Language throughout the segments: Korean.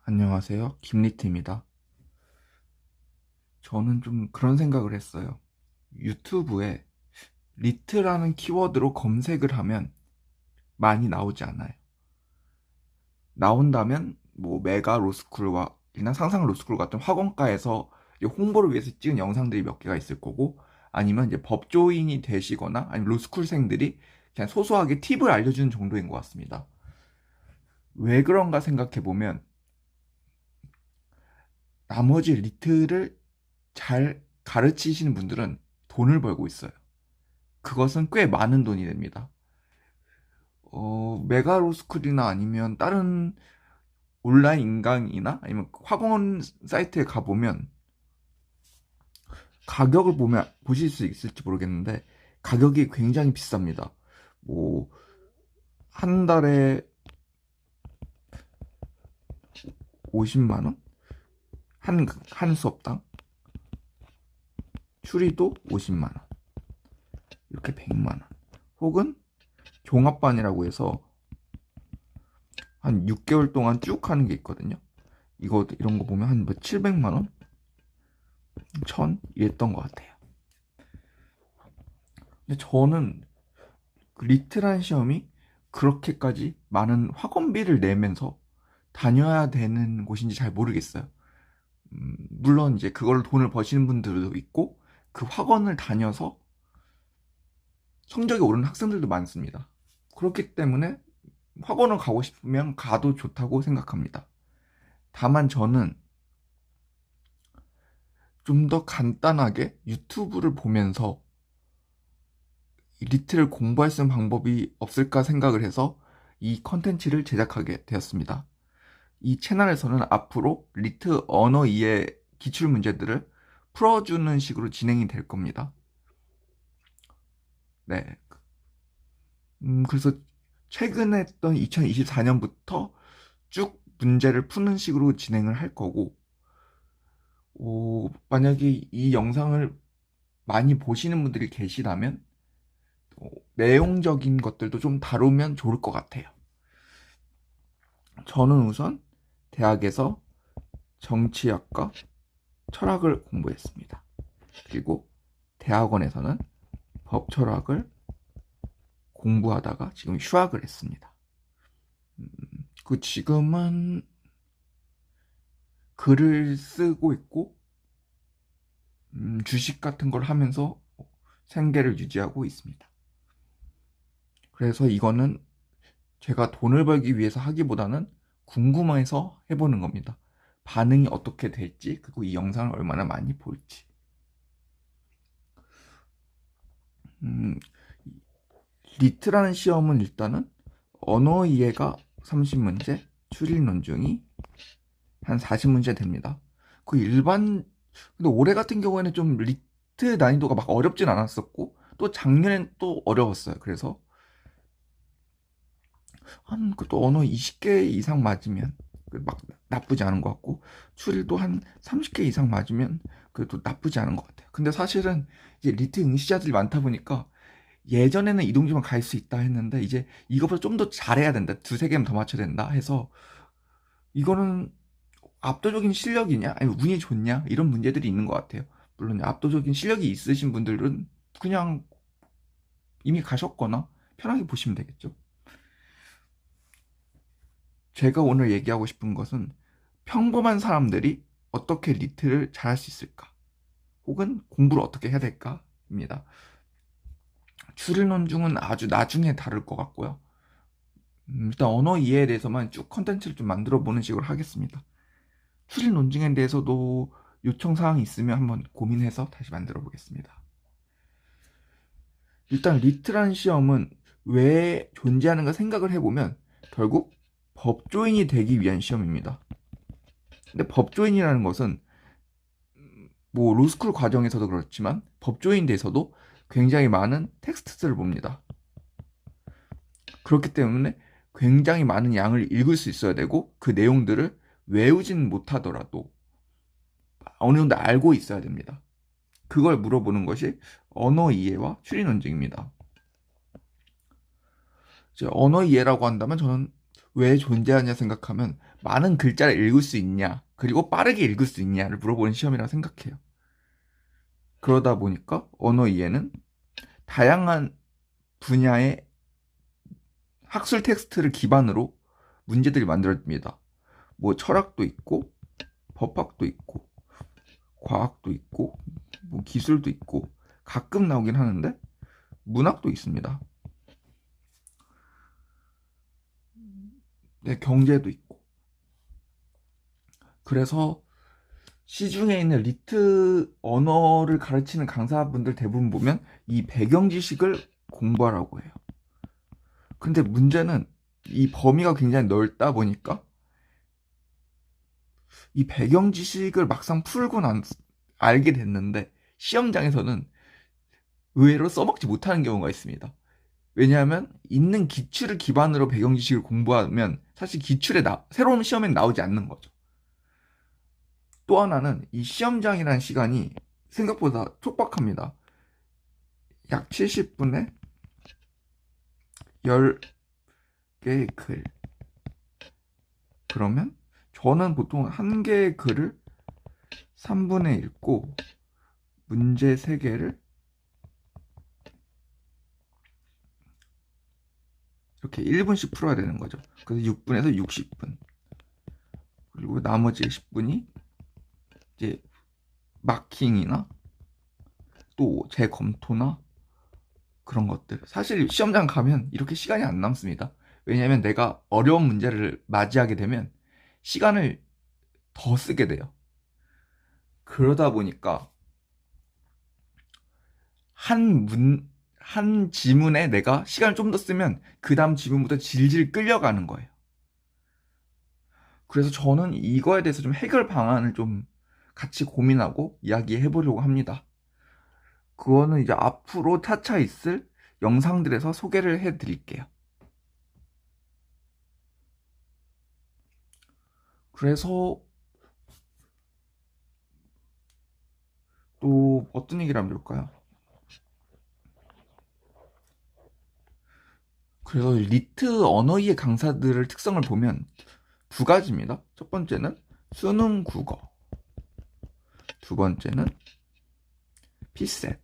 안녕하세요. 김리트입니다. 저는 좀 그런 생각을 했어요. 유튜브에 리트라는 키워드로 검색을 하면 많이 나오지 않아요. 나온다면 뭐 메가 로스쿨과 이나 상상 로스쿨 같은 학원가에서 홍보를 위해서 찍은 영상들이 몇 개가 있을 거고, 아니면 이제 법조인이 되시거나 아니면 로스쿨생들이 그냥 소소하게 팁을 알려주는 정도인 것 같습니다. 왜 그런가 생각해 보면 나머지 리트를 잘 가르치시는 분들은 돈을 벌고 있어요. 그것은 꽤 많은 돈이 됩니다. 메가로스쿨이나 아니면 다른 온라인 인강이나 아니면 학원 사이트에 가보면 가격을 보면 보실 수 있을지 모르겠는데 가격이 굉장히 비쌉니다. 뭐, 한 달에 50만원? 한 수업당? 추리도 50만원. 이렇게 100만원. 혹은 종합반이라고 해서 한 6개월 동안 쭉 하는 게 있거든요. 이런 거 보면 한 700만 원? 1000? 이랬던 것 같아요. 근데 저는 그 리트란 시험이 그렇게까지 많은 학원비를 내면서 다녀야 되는 곳인지 잘 모르겠어요. 물론 이제 그걸 돈을 버시는 분들도 있고 그 학원을 다녀서 성적이 오르는 학생들도 많습니다. 그렇기 때문에 학원을 가고 싶으면 가도 좋다고 생각합니다. 다만 저는 좀 더 간단하게 유튜브를 보면서 리트를 공부할 수 있는 방법이 없을까 생각을 해서 이 컨텐츠를 제작하게 되었습니다. 이 채널에서는 앞으로 리트 언어 이해 기출 문제들을 풀어주는 식으로 진행이 될 겁니다. 네. 그래서 최근에 했던 2024년부터 쭉 문제를 푸는 식으로 진행을 할 거고, 만약에 이 영상을 많이 보시는 분들이 계시다면 내용적인 것들도 좀 다루면 좋을 것 같아요. 저는 우선 대학에서 정치학과 철학을 공부했습니다. 그리고 대학원에서는 법철학을 공부하다가 지금 휴학을 했습니다. 지금은 글을 쓰고 있고 주식 같은 걸 하면서 생계를 유지하고 있습니다. 그래서 이거는 제가 돈을 벌기 위해서 하기보다는 궁금해서 해보는 겁니다. 반응이 어떻게 될지, 그리고 이 영상을 얼마나 많이 볼지. 음, 리트라는 시험은 일단은 언어 이해가 30문제, 추리 논증이 한 40문제 됩니다. 근데 올해 같은 경우에는 좀 리트 난이도가 막 어렵진 않았었고, 또 작년엔 또 어려웠어요. 그래서 또 언어 20개 이상 맞으면 막 나쁘지 않은 것 같고, 추리도 한 30개 이상 맞으면 그래도 나쁘지 않은 것 같아요. 근데 사실은 이제 리트 응시자들이 많다 보니까 예전에는 이 동지만 갈 수 있다 했는데 이제 이거보다 좀 더 잘해야 된다. 두세 개만 더 맞춰야 된다 해서 이거는 압도적인 실력이냐? 아니면 운이 좋냐? 이런 문제들이 있는 것 같아요. 물론 압도적인 실력이 있으신 분들은 그냥 이미 가셨거나 편하게 보시면 되겠죠. 제가 오늘 얘기하고 싶은 것은 평범한 사람들이 어떻게 리트를 잘할 수 있을까? 혹은 공부를 어떻게 해야 될까?입니다. 추리 논중은 아주 나중에 다룰 것 같고요. 일단 언어 이해에 대해서만 쭉 컨텐츠를 좀 만들어 보는 식으로 하겠습니다. 추리 논증에 대해서도 요청 사항이 있으면 한번 고민해서 다시 만들어 보겠습니다. 일단 리트라는 시험은 왜 존재하는가 생각을 해보면 결국 법조인이 되기 위한 시험입니다. 근데 법조인이라는 것은 뭐 로스쿨 과정에서도 그렇지만 법조인 돼서도 굉장히 많은 텍스트들을 봅니다. 그렇기 때문에 굉장히 많은 양을 읽을 수 있어야 되고 그 내용들을 외우진 못하더라도 어느 정도 알고 있어야 됩니다. 그걸 물어보는 것이 언어 이해와 추리 논증입니다. 이제 언어 이해라고 한다면 저는 왜 존재하냐 생각하면 많은 글자를 읽을 수 있냐, 그리고 빠르게 읽을 수 있냐를 물어보는 시험이라고 생각해요. 그러다 보니까 언어 이해는 다양한 분야의 학술 텍스트를 기반으로 문제들이 만들어집니다. 뭐 철학도 있고, 법학도 있고, 과학도 있고, 뭐 기술도 있고, 가끔 나오긴 하는데 문학도 있습니다. 네, 경제도 있고. 그래서 시중에 있는 리트 언어를 가르치는 강사분들 대부분 보면 이 배경 지식을 공부하라고 해요. 근데 문제는 이 범위가 굉장히 넓다 보니까 이 배경 지식을 막상 풀고 알게 됐는데 시험장에서는 의외로 써먹지 못하는 경우가 있습니다. 왜냐하면 있는 기출을 기반으로 배경 지식을 공부하면 사실 새로운 시험에 나오지 않는 거죠. 또 하나는 이 시험장이라는 시간이 생각보다 촉박합니다. 약 70분에 10개의 글. 그러면 저는 보통 한 개의 글을 3분에 읽고 문제 3개를 이렇게 1분씩 풀어야 되는 거죠. 그래서 6분에서 60분. 그리고 나머지 10분이 이제 마킹이나 또 재검토나 그런 것들. 사실 시험장 가면 이렇게 시간이 안 남습니다. 왜냐하면 내가 어려운 문제를 맞이하게 되면 시간을 더 쓰게 돼요. 그러다 보니까 한 지문에 내가 시간을 좀 더 쓰면 그 다음 지문부터 질질 끌려가는 거예요. 그래서 저는 이거에 대해서 좀 해결 방안을 좀 같이 고민하고 이야기해 보려고 합니다. 그거는 이제 앞으로 차차 있을 영상들에서 소개를 해 드릴게요. 그래서 또 어떤 얘기를 하면 좋을까요? 그래서 리트 언어이해 강사들의 특성을 보면 2가지입니다. 첫 번째는 수능 국어, 두 번째는 피셋.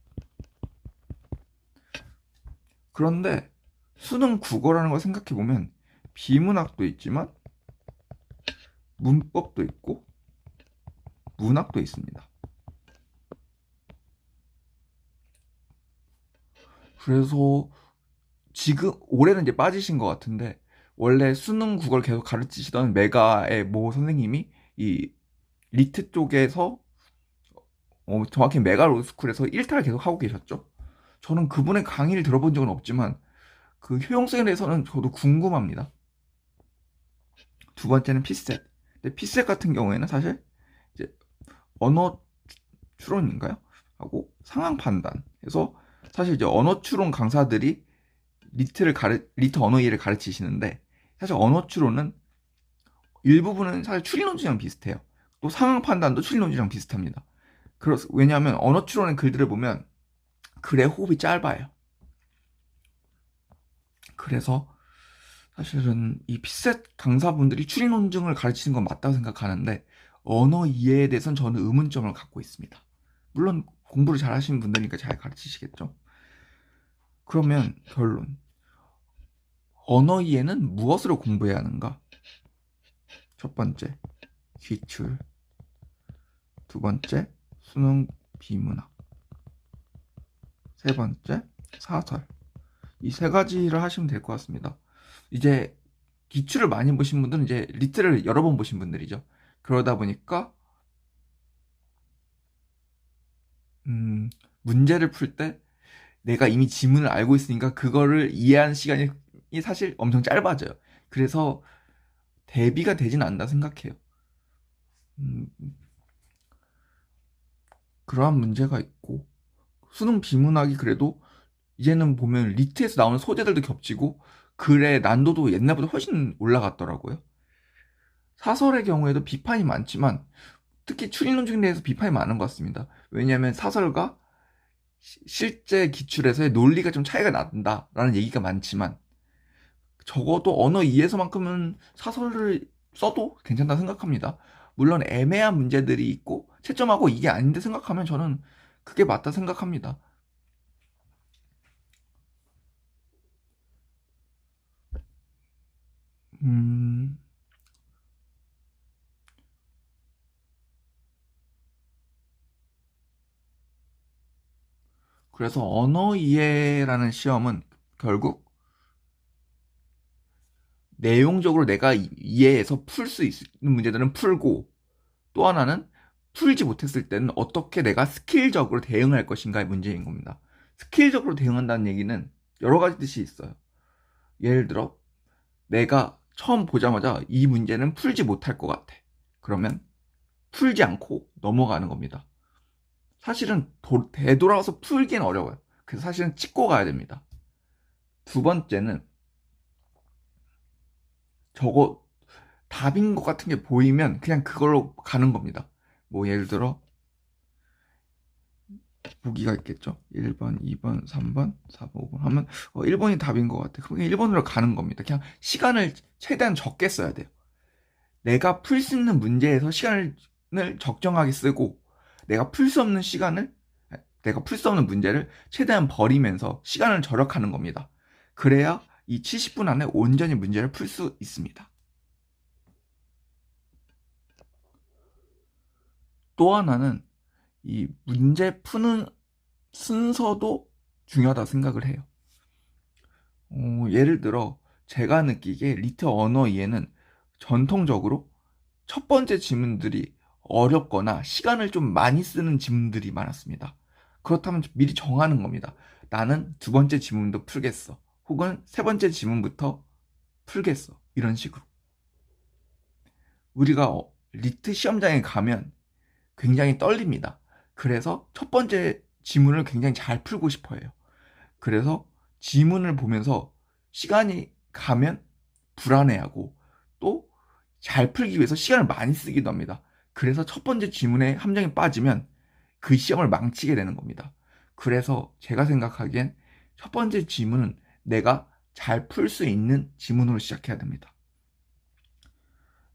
그런데 수능 국어라는 걸 생각해 보면 비문학도 있지만 문법도 있고 문학도 있습니다. 그래서 지금 올해는 이제 빠지신 것 같은데 원래 수능 국어를 계속 가르치시던 메가의 모 선생님이 이 리트 쪽에서 정확히 메가 로스쿨에서 일탈을 계속 하고 계셨죠. 저는 그분의 강의를 들어본 적은 없지만 그 효용성에 대해서는 저도 궁금합니다. 두 번째는 피셋. 근데 피셋 같은 경우에는 사실 이제 언어 추론인가요? 하고 상황 판단. 그래서 사실 이제 언어 추론 강사들이 리트 언어 이해를 가르치시는데 사실 언어 추론은 일부분은 사실 추리 논지랑 비슷해요. 또 상황 판단도 추리 논지랑 비슷합니다. 왜냐하면 언어 추론의 글들을 보면 글의 호흡이 짧아요. 그래서 사실은 이 피셋 강사분들이 추리 논증을 가르치는 건 맞다고 생각하는데 언어 이해에 대해서는 저는 의문점을 갖고 있습니다. 물론 공부를 잘 하시는 분들이니까 잘 가르치시겠죠. 그러면 결론. 언어 이해는 무엇으로 공부해야 하는가? 첫 번째, 기출. 두 번째, 수능 비문학. 세 번째, 사설. 이 3가지를 하시면 될 것 같습니다. 이제 기출을 많이 보신 분들은 이제 리트를 여러 번 보신 분들이죠. 그러다 보니까 문제를 풀 때 내가 이미 지문을 알고 있으니까 그거를 이해하는 시간이 사실 엄청 짧아져요. 그래서 대비가 되진 않는다 생각해요. 그러한 문제가 있고 수능 비문학이 그래도 이제는 보면 리트에서 나오는 소재들도 겹치고 글의 난도도 옛날보다 훨씬 올라갔더라고요. 사설의 경우에도 비판이 많지만 특히 추리 논증에 대해서 비판이 많은 것 같습니다. 왜냐하면 사설과 실제 기출에서의 논리가 좀 차이가 난다라는 얘기가 많지만 적어도 언어 2에서만큼은 사설을 써도 괜찮다 생각합니다. 물론 애매한 문제들이 있고 채점하고 이게 아닌데 생각하면 저는 그게 맞다 생각합니다. 음, 그래서 언어 이해라는 시험은 결국 내용적으로 내가 이해해서 풀 수 있는 문제들은 풀고, 또 하나는 풀지 못했을 때는 어떻게 내가 스킬적으로 대응할 것인가의 문제인 겁니다. 스킬적으로 대응한다는 얘기는 여러 가지 뜻이 있어요. 예를 들어 내가 처음 보자마자 이 문제는 풀지 못할 것 같아. 그러면 풀지 않고 넘어가는 겁니다. 사실은 되돌아와서 풀긴 어려워요. 그래서 사실은 찍고 가야 됩니다. 두 번째는 저거 답인 것 같은 게 보이면 그냥 그걸로 가는 겁니다. 뭐 예를 들어 보기가 있겠죠. 1번, 2번, 3번, 4번, 5번 하면 1번이 답인 것 같아. 그럼 1번으로 가는 겁니다. 그냥 시간을 최대한 적게 써야 돼요. 내가 풀 수 있는 문제에서 시간을 적정하게 쓰고 내가 풀 수 없는 내가 풀 수 없는 문제를 최대한 버리면서 시간을 절약하는 겁니다. 그래야 이 70분 안에 온전히 문제를 풀 수 있습니다. 또 하나는 이 문제 푸는 순서도 중요하다 생각을 해요. 예를 들어 제가 느끼기에 리트 언어 이해는 전통적으로 첫 번째 지문들이 어렵거나 시간을 좀 많이 쓰는 지문들이 많았습니다. 그렇다면 미리 정하는 겁니다. 나는 두 번째 지문도 풀겠어. 혹은 세 번째 지문부터 풀겠어. 이런 식으로. 우리가 리트 시험장에 가면 굉장히 떨립니다. 그래서 첫 번째 지문을 굉장히 잘 풀고 싶어 해요. 그래서 지문을 보면서 시간이 가면 불안해하고 또 잘 풀기 위해서 시간을 많이 쓰기도 합니다. 그래서 첫 번째 지문에 함정에 빠지면 그 시험을 망치게 되는 겁니다. 그래서 제가 생각하기엔 첫 번째 지문은 내가 잘 풀 수 있는 지문으로 시작해야 됩니다.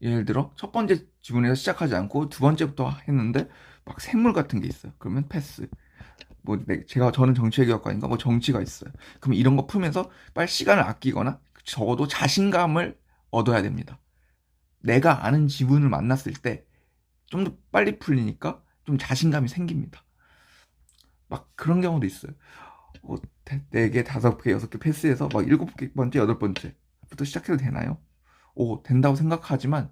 예를 들어 첫 번째 지문에서 시작하지 않고 두 번째부터 했는데 막 생물 같은 게 있어요. 그러면 패스. 뭐 저는 정치외교학과니까 뭐 정치가 있어요. 그럼 이런 거 풀면서 빨리 시간을 아끼거나 적어도 자신감을 얻어야 됩니다. 내가 아는 지문을 만났을 때 좀 더 빨리 풀리니까 좀 자신감이 생깁니다. 막 그런 경우도 있어요. 4개, 5개, 6개 패스해서 막 7번째, 8번째부터 시작해도 되나요? 된다고 생각하지만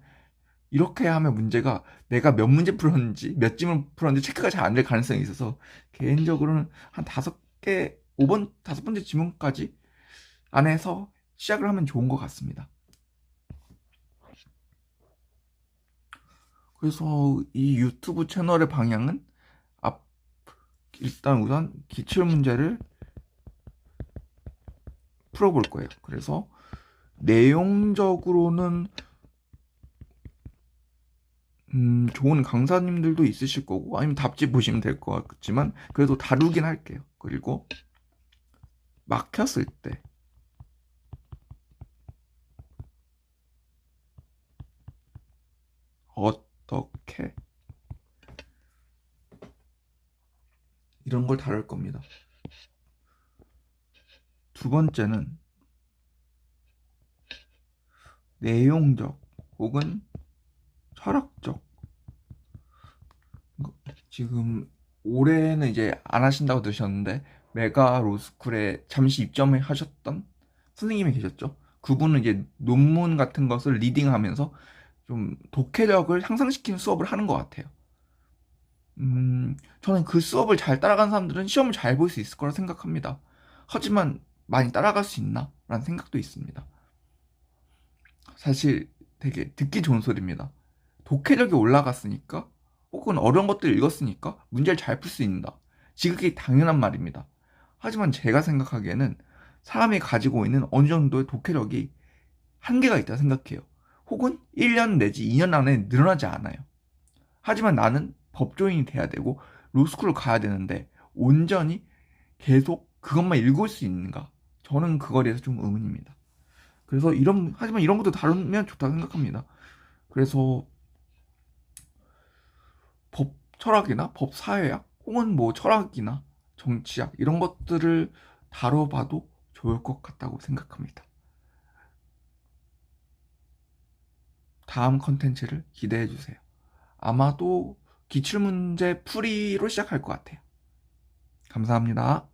이렇게 하면 문제가 내가 몇 문제 풀었는지, 몇 지문 풀었는지 체크가 잘 안 될 가능성이 있어서 개인적으로는 한 5개, 5번째 지문까지 안에서 시작을 하면 좋은 것 같습니다. 그래서 이 유튜브 채널의 방향은 일단 우선 기출문제를 풀어볼 거예요. 그래서 내용적으로는 좋은 강사님들도 있으실 거고 아니면 답지 보시면 될 것 같지만 그래도 다루긴 할게요. 그리고 막혔을 때 어떻게 이런 걸 다룰 겁니다. 두 번째는 내용적 혹은 철학적. 지금 올해는 이제 안 하신다고 들으셨는데 메가 로스쿨에 잠시 입점을 하셨던 선생님이 계셨죠. 그분은 이제 논문 같은 것을 리딩하면서 좀 독해력을 향상시키는 수업을 하는 것 같아요. 저는 그 수업을 잘 따라간 사람들은 시험을 잘 볼 수 있을 거라 생각합니다. 하지만 많이 따라갈 수 있나? 라는 생각도 있습니다. 사실 되게 듣기 좋은 소리입니다. 독해력이 올라갔으니까 혹은 어려운 것들 읽었으니까 문제를 잘 풀 수 있다. 지극히 당연한 말입니다. 하지만 제가 생각하기에는 사람이 가지고 있는 어느 정도의 독해력이 한계가 있다 생각해요. 혹은 1년 내지 2년 안에 늘어나지 않아요. 하지만 나는 법조인이 돼야 되고 로스쿨을 가야 되는데 온전히 계속 그것만 읽을 수 있는가? 저는 그거에 대해서 좀 의문입니다. 그래서 하지만 이런 것도 다루면 좋다고 생각합니다. 그래서 법 철학이나 법 사회학 혹은 뭐 철학이나 정치학 이런 것들을 다뤄봐도 좋을 것 같다고 생각합니다. 다음 컨텐츠를 기대해 주세요. 아마도 기출문제 풀이로 시작할 것 같아요. 감사합니다.